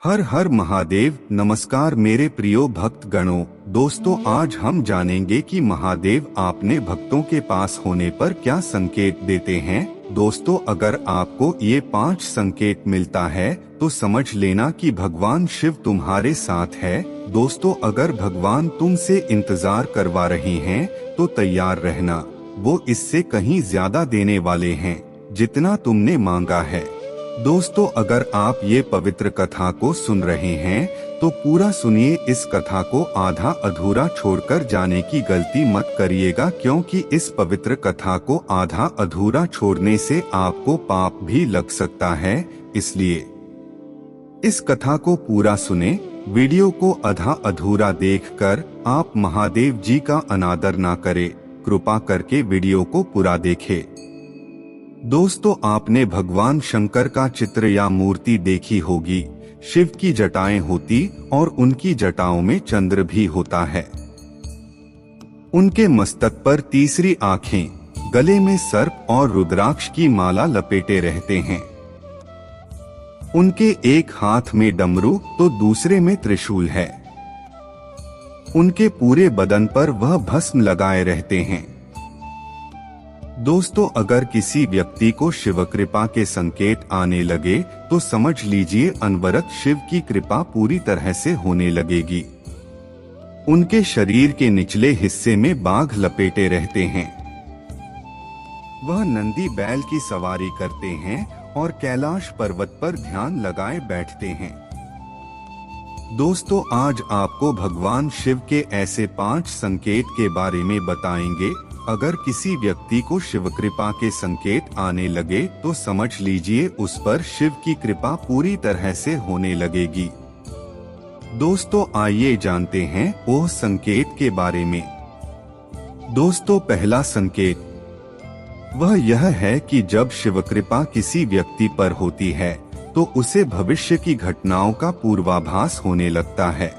हर हर महादेव। नमस्कार मेरे प्रियो भक्त गणों। दोस्तों, आज हम जानेंगे कि महादेव अपने भक्तों के पास होने पर क्या संकेत देते हैं। दोस्तों, अगर आपको ये 5 संकेत मिलता है तो समझ लेना कि भगवान शिव तुम्हारे साथ है। दोस्तों, अगर भगवान तुमसे इंतजार करवा रहे हैं तो तैयार रहना, वो इससे कहीं ज्यादा देने वाले हैं जितना तुमने मांगा है। दोस्तों, अगर आप ये पवित्र कथा को सुन रहे हैं तो पूरा सुनिए। इस कथा को आधा अधूरा छोड़कर जाने की गलती मत करिएगा, क्योंकि इस पवित्र कथा को आधा अधूरा छोड़ने से आपको पाप भी लग सकता है। इसलिए इस कथा को पूरा सुने। वीडियो को आधा अधूरा देखकर आप महादेव जी का अनादर ना करें। कृपा करके वीडियो को पूरा देखें। दोस्तों, आपने भगवान शंकर का चित्र या मूर्ति देखी होगी। शिव की जटाएं होती और उनकी जटाओं में चंद्र भी होता है। उनके मस्तक पर तीसरी आंखें, गले में सर्प और रुद्राक्ष की माला लपेटे रहते हैं। उनके एक हाथ में डमरू तो दूसरे में त्रिशूल है। उनके पूरे बदन पर वह भस्म लगाए रहते हैं। दोस्तों, अगर किसी व्यक्ति को शिव कृपा के संकेत आने लगे तो समझ लीजिए अनवरत शिव की कृपा पूरी तरह से होने लगेगी। उनके शरीर के निचले हिस्से में बाघ लपेटे रहते हैं। वह नंदी बैल की सवारी करते हैं और कैलाश पर्वत पर ध्यान लगाए बैठते हैं। दोस्तों, आज आपको भगवान शिव के ऐसे 5 संकेत के बारे में बताएंगे। अगर किसी व्यक्ति को शिव कृपा के संकेत आने लगे तो समझ लीजिए उस पर शिव की कृपा पूरी तरह से होने लगेगी। दोस्तों, आइए जानते हैं वो संकेत के बारे में। दोस्तों, पहला संकेत वह यह है कि जब शिव कृपा किसी व्यक्ति पर होती है तो उसे भविष्य की घटनाओं का पूर्वाभास होने लगता है।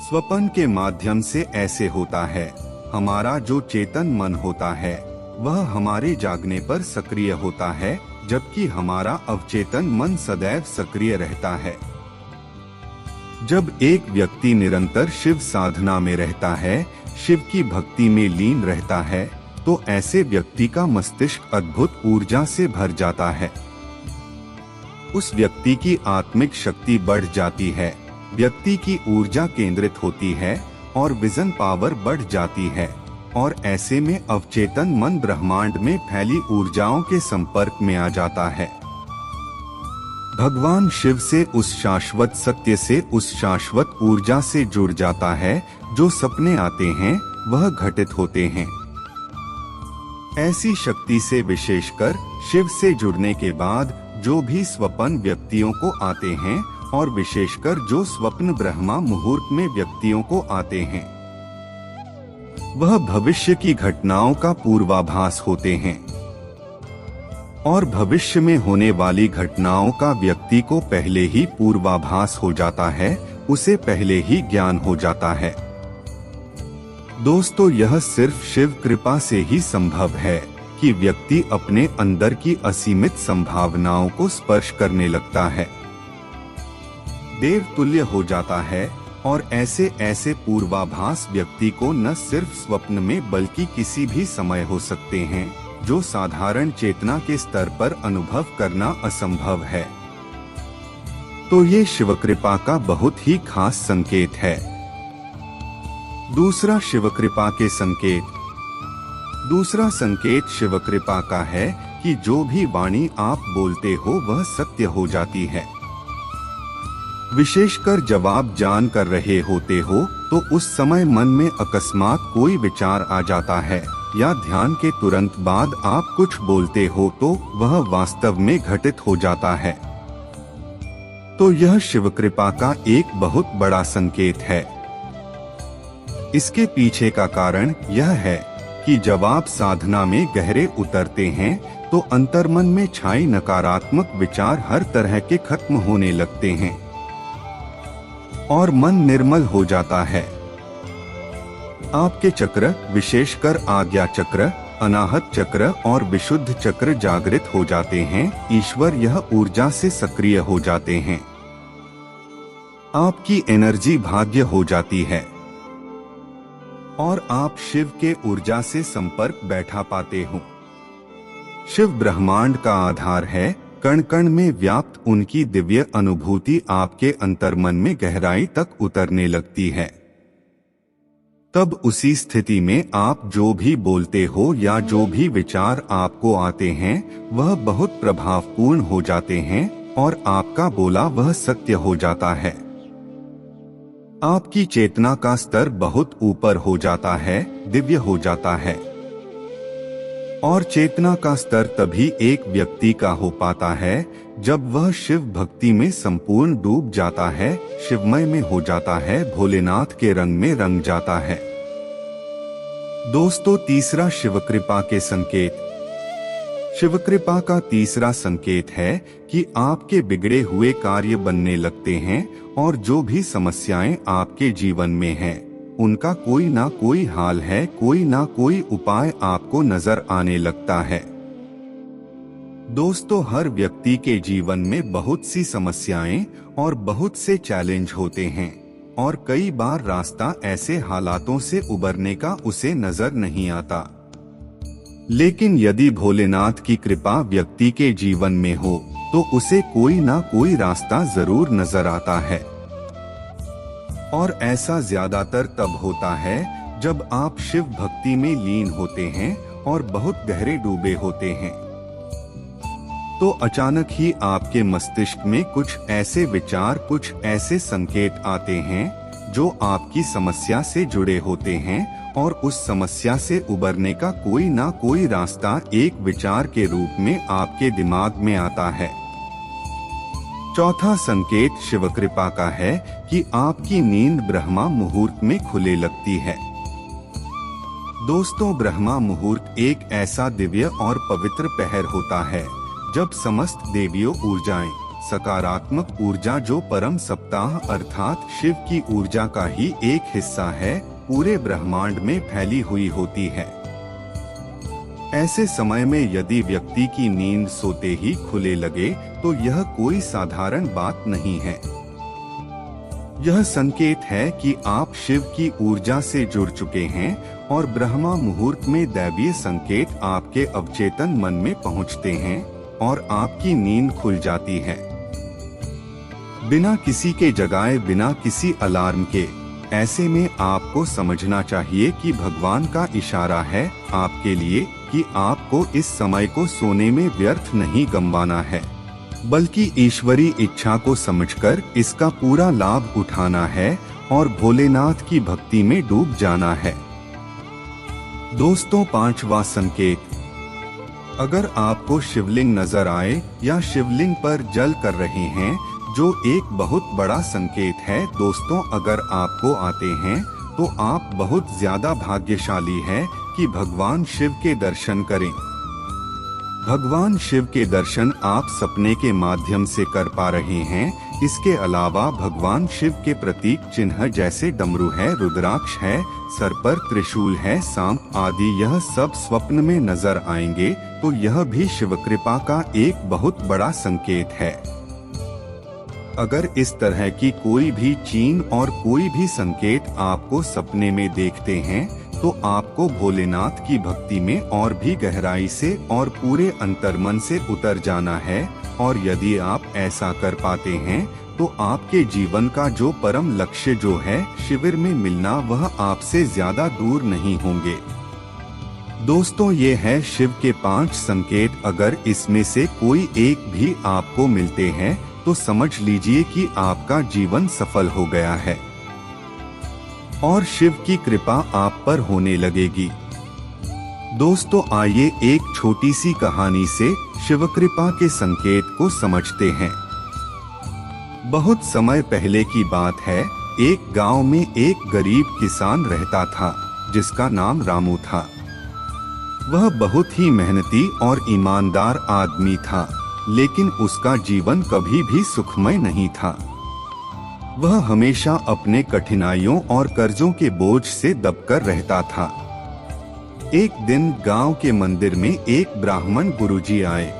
स्वप्न के माध्यम से ऐसे होता है। हमारा जो चेतन मन होता है वह हमारे जागने पर सक्रिय होता है, जबकि हमारा अवचेतन मन सदैव सक्रिय रहता है। जब एक व्यक्ति निरंतर शिव साधना में रहता है, शिव की भक्ति में लीन रहता है, तो ऐसे व्यक्ति का मस्तिष्क अद्भुत ऊर्जा से भर जाता है। उस व्यक्ति की आत्मिक शक्ति बढ़ जाती है, व्यक्ति की ऊर्जा केंद्रित होती है और विजन पावर बढ़ जाती है, और ऐसे में अवचेतन मन ब्रह्मांड में फैली ऊर्जाओं के संपर्क में आ जाता है। भगवान शिव से उस शाश्वत सत्य से, उस शाश्वत ऊर्जा से जुड़ जाता है। जो सपने आते हैं वह घटित होते हैं। ऐसी शक्ति से, विशेषकर शिव से जुड़ने के बाद जो भी स्वप्न व्यक्तियों को आते हैं, और विशेषकर जो स्वप्न ब्रह्मा मुहूर्त में व्यक्तियों को आते हैं, वह भविष्य की घटनाओं का पूर्वाभास होते हैं। और भविष्य में होने वाली घटनाओं का व्यक्ति को पहले ही पूर्वाभास हो जाता है, उसे पहले ही ज्ञान हो जाता है। दोस्तों, यह सिर्फ शिव कृपा से ही संभव है कि व्यक्ति अपने अंदर की असीमित संभावनाओं को स्पर्श करने लगता है, देव तुल्य हो जाता है। और ऐसे पूर्वाभास व्यक्ति को न सिर्फ स्वप्न में बल्कि किसी भी समय हो सकते हैं, जो साधारण चेतना के स्तर पर अनुभव करना असंभव है। तो ये शिव कृपा का बहुत ही खास संकेत है। दूसरा शिव कृपा के संकेत। दूसरा संकेत शिव कृपा का है कि जो भी वाणी आप बोलते हो वह सत्य हो जाती है। विशेषकर जब आप जान कर रहे होते हो तो उस समय मन में अकस्मात कोई विचार आ जाता है, या ध्यान के तुरंत बाद आप कुछ बोलते हो तो वह वास्तव में घटित हो जाता है। तो यह शिव कृपा का एक बहुत बड़ा संकेत है। इसके पीछे का कारण यह है कि जब आप साधना में गहरे उतरते हैं तो अंतर्मन में छाई नकारात्मक विचार हर तरह के खत्म होने लगते हैं और मन निर्मल हो जाता है। आपके चक्र, विशेषकर आज्ञा चक्र, अनाहत चक्र और विशुद्ध चक्र जागृत हो जाते हैं। ईश्वर यह ऊर्जा से सक्रिय हो जाते हैं। आपकी एनर्जी भाग्य हो जाती है और आप शिव के ऊर्जा से संपर्क बैठा पाते हो। शिव ब्रह्मांड का आधार है। कण कण में व्याप्त उनकी दिव्य अनुभूति आपके अंतर्मन में गहराई तक उतरने लगती है। तब उसी स्थिति में आप जो भी बोलते हो या जो भी विचार आपको आते हैं वह बहुत प्रभावपूर्ण हो जाते हैं और आपका बोला वह सत्य हो जाता है। आपकी चेतना का स्तर बहुत ऊपर हो जाता है, दिव्य हो जाता है। और चेतना का स्तर तभी एक व्यक्ति का हो पाता है जब वह शिव भक्ति में संपूर्ण डूब जाता है, शिवमय में हो जाता है, भोलेनाथ के रंग में रंग जाता है। दोस्तों, तीसरा शिव कृपा के संकेत। शिव कृपा का तीसरा संकेत है कि आपके बिगड़े हुए कार्य बनने लगते हैं और जो भी समस्याएं आपके जीवन में हैं, उनका कोई ना कोई हाल है, कोई ना कोई उपाय आपको नजर आने लगता है। दोस्तों, हर व्यक्ति के जीवन में बहुत सी समस्याएं और बहुत से चैलेंज होते हैं और कई बार रास्ता ऐसे हालातों से उबरने का उसे नजर नहीं आता। लेकिन यदि भोलेनाथ की कृपा व्यक्ति के जीवन में हो तो उसे कोई ना कोई रास्ता जरूर नजर आता है। और ऐसा ज्यादातर तब होता है जब आप शिव भक्ति में लीन होते हैं और बहुत गहरे डूबे होते हैं। तो अचानक ही आपके मस्तिष्क में कुछ ऐसे विचार, कुछ ऐसे संकेत आते हैं जो आपकी समस्या से जुड़े होते हैं और उस समस्या से उबरने का कोई ना कोई रास्ता एक विचार के रूप में आपके दिमाग में आता है। चौथा संकेत शिव कृपा का है कि आपकी नींद ब्रह्मा मुहूर्त में खुले लगती है। दोस्तों, ब्रह्मा मुहूर्त एक ऐसा दिव्य और पवित्र पहर होता है जब समस्त देवियों ऊर्जाएं, सकारात्मक ऊर्जा जो परम सप्ताह अर्थात शिव की ऊर्जा का ही एक हिस्सा है, पूरे ब्रह्मांड में फैली हुई होती है। ऐसे समय में यदि व्यक्ति की नींद सोते ही खुले लगे तो यह कोई साधारण बात नहीं है। यह संकेत है कि आप शिव की ऊर्जा से जुड़ चुके हैं और ब्रह्मा मुहूर्त में दैवीय संकेत आपके अवचेतन मन में पहुंचते हैं और आपकी नींद खुल जाती है। बिना किसी के जगाए, बिना किसी अलार्म के। ऐसे में आपको समझना चाहिए कि भगवान का इशारा है आपके लिए कि आपको इस समय को सोने में व्यर्थ नहीं गंवाना है, बल्कि ईश्वरी इच्छा को समझकर इसका पूरा लाभ उठाना है और भोलेनाथ की भक्ति में डूब जाना है। दोस्तों, पांचवा संकेत। अगर आपको शिवलिंग नजर आए या शिवलिंग पर जल कर रहे हैं, जो एक बहुत बड़ा संकेत है। दोस्तों, अगर आपको आते हैं तो आप बहुत ज्यादा भाग्यशाली हैं कि भगवान शिव के दर्शन करें। भगवान शिव के दर्शन आप सपने के माध्यम से कर पा रहे हैं। इसके अलावा भगवान शिव के प्रतीक चिन्ह जैसे डमरू है, रुद्राक्ष है, सर पर त्रिशूल है, सांप आदि, यह सब स्वप्न में नजर आएंगे तो यह भी शिव कृपा का एक बहुत बड़ा संकेत है। अगर इस तरह की कोई भी चिन्ह और कोई भी संकेत आपको सपने में देखते हैं तो आपको भोलेनाथ की भक्ति में और भी गहराई से और पूरे अंतर्मन से उतर जाना है। और यदि आप ऐसा कर पाते हैं तो आपके जीवन का जो परम लक्ष्य जो है शिविर में मिलना, वह आपसे ज्यादा दूर नहीं होंगे। दोस्तों, ये है शिव के 5 संकेत। अगर इसमें से कोई एक भी आपको मिलते हैं तो समझ लीजिए कि आपका जीवन सफल हो गया है और शिव की कृपा आप पर होने लगेगी। दोस्तों, आइए एक छोटी सी कहानी से शिव कृपा के संकेत को समझते हैं। बहुत समय पहले की बात है। एक गांव में एक गरीब किसान रहता था जिसका नाम रामू था। वह बहुत ही मेहनती और ईमानदार आदमी था, लेकिन उसका जीवन कभी भी सुखमय नहीं था। वह हमेशा अपने कठिनाइयों और कर्जों के बोझ से दबकर रहता था। एक दिन गांव के मंदिर में एक ब्राह्मण गुरुजी आए।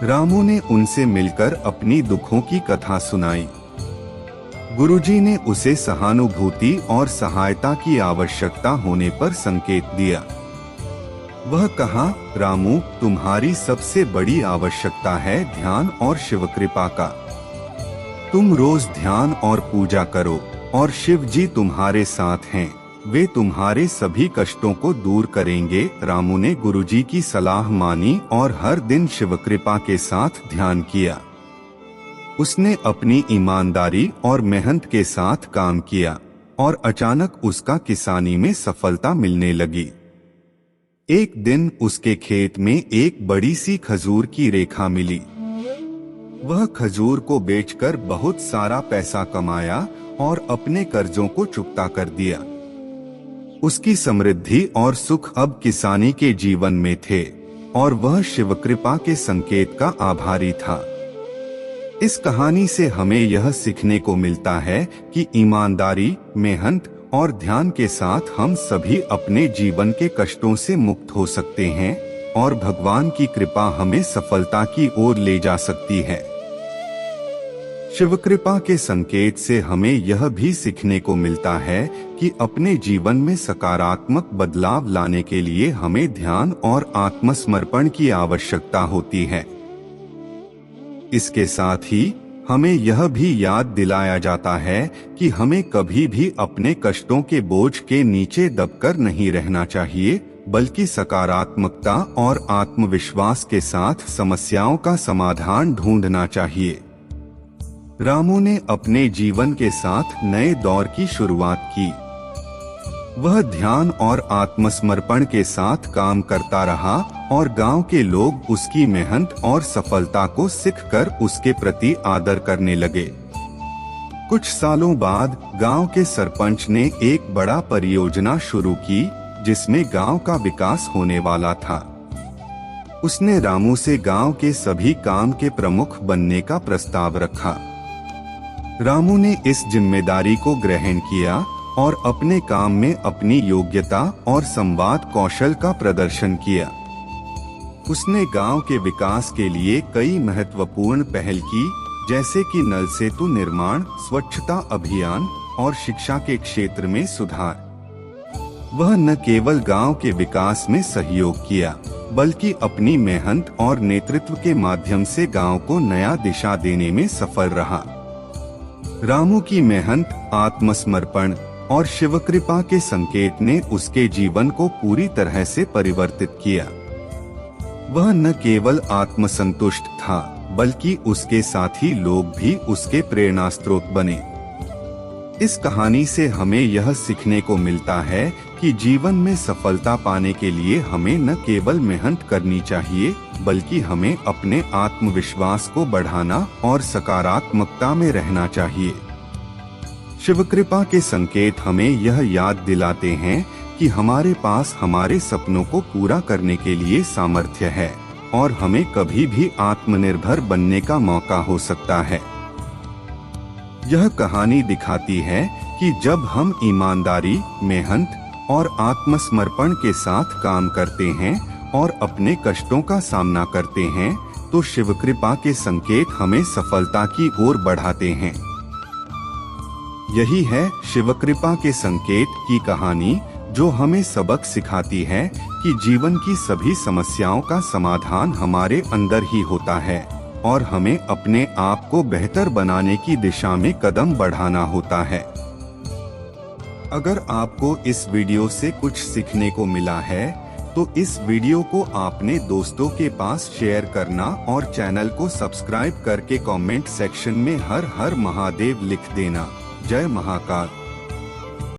रामू ने उनसे मिलकर अपनी दुखों की कथा सुनाई। गुरुजी ने उसे सहानुभूति और सहायता की आवश्यकता होने पर संकेत दिया। वह कहा, रामू, तुम्हारी सबसे बड़ी आवश्यकता है ध्यान और शिव कृपा का। तुम रोज ध्यान और पूजा करो और शिव जी तुम्हारे साथ हैं, वे तुम्हारे सभी कष्टों को दूर करेंगे। रामू ने गुरुजी की सलाह मानी और हर दिन शिव कृपा के साथ ध्यान किया। उसने अपनी ईमानदारी और मेहनत के साथ काम किया और अचानक उसका किसानी में सफलता मिलने लगी। एक दिन उसके खेत में एक बड़ी सी खजूर की रेखा मिली। वह खजूर को बेचकर बहुत सारा पैसा कमाया और अपने कर्जों को चुकता कर दिया। उसकी समृद्धि और सुख अब किसानी के जीवन में थे और वह शिव कृपा के संकेत का आभारी था। इस कहानी से हमें यह सीखने को मिलता है कि ईमानदारी, मेहनत और ध्यान के साथ हम सभी अपने जीवन के कष्टों से मुक्त हो सकते हैं और भगवान की कृपा हमें सफलता की ओर ले जा सकती है। शिव कृपा के संकेत से हमें यह भी सीखने को मिलता है कि अपने जीवन में सकारात्मक बदलाव लाने के लिए हमें ध्यान और आत्मसमर्पण की आवश्यकता होती है। इसके साथ ही हमें यह भी याद दिलाया जाता है कि हमें कभी भी अपने कष्टों के बोझ के नीचे दबकर नहीं रहना चाहिए, बल्कि सकारात्मकता और आत्मविश्वास के साथ समस्याओं का समाधान ढूंढना चाहिए। रामू ने अपने जीवन के साथ नए दौर की शुरुआत की। वह ध्यान और आत्मसमर्पण के साथ काम करता रहा और गांव के लोग उसकी मेहनत और सफलता को सीखकर उसके प्रति आदर करने लगे। कुछ सालों बाद गांव के सरपंच ने एक बड़ा परियोजना शुरू की जिसमें गांव का विकास होने वाला था। उसने रामू से गांव के सभी काम के प्रमुख बनने का प्रस्ताव रखा। रामू ने इस जिम्मेदारी को ग्रहण किया और अपने काम में अपनी योग्यता और संवाद कौशल का प्रदर्शन किया। उसने गांव के विकास के लिए कई महत्वपूर्ण पहल की, जैसे कि नल सेतु निर्माण, स्वच्छता अभियान और शिक्षा के क्षेत्र में सुधार। वह न केवल गांव के विकास में सहयोग किया, बल्कि अपनी मेहनत और नेतृत्व के माध्यम से गांव को नया दिशा देने में सफल रहा। रामू की मेहनत, आत्मसमर्पण और शिव कृपा के संकेत ने उसके जीवन को पूरी तरह से परिवर्तित किया। वह न केवल आत्मसंतुष्ट था, बल्कि उसके साथी लोग भी उसके प्रेरणा स्रोत बने। इस कहानी से हमें यह सीखने को मिलता है कि जीवन में सफलता पाने के लिए हमें न केवल मेहनत करनी चाहिए, बल्कि हमें अपने आत्मविश्वास को बढ़ाना और सकारात्मकता में रहना चाहिए। शिव कृपा के संकेत हमें यह याद दिलाते हैं कि हमारे पास हमारे सपनों को पूरा करने के लिए सामर्थ्य है और हमें कभी भी आत्मनिर्भर बनने का मौका हो सकता है। यह कहानी दिखाती है कि जब हम ईमानदारी, मेहनत और आत्मसमर्पण के साथ काम करते हैं और अपने कष्टों का सामना करते हैं, तो शिव कृपा के संकेत हमें सफलता की ओर बढ़ाते हैं। यही है शिव कृपा के संकेत की कहानी, जो हमें सबक सिखाती है कि जीवन की सभी समस्याओं का समाधान हमारे अंदर ही होता है और हमें अपने आप को बेहतर बनाने की दिशा में कदम बढ़ाना होता है। अगर आपको इस वीडियो से कुछ सीखने को मिला है, तो इस वीडियो को अपने दोस्तों के पास शेयर करना और चैनल को सब्सक्राइब करके कमेंट सेक्शन में हर हर महादेव लिख देना। जय महाकाल।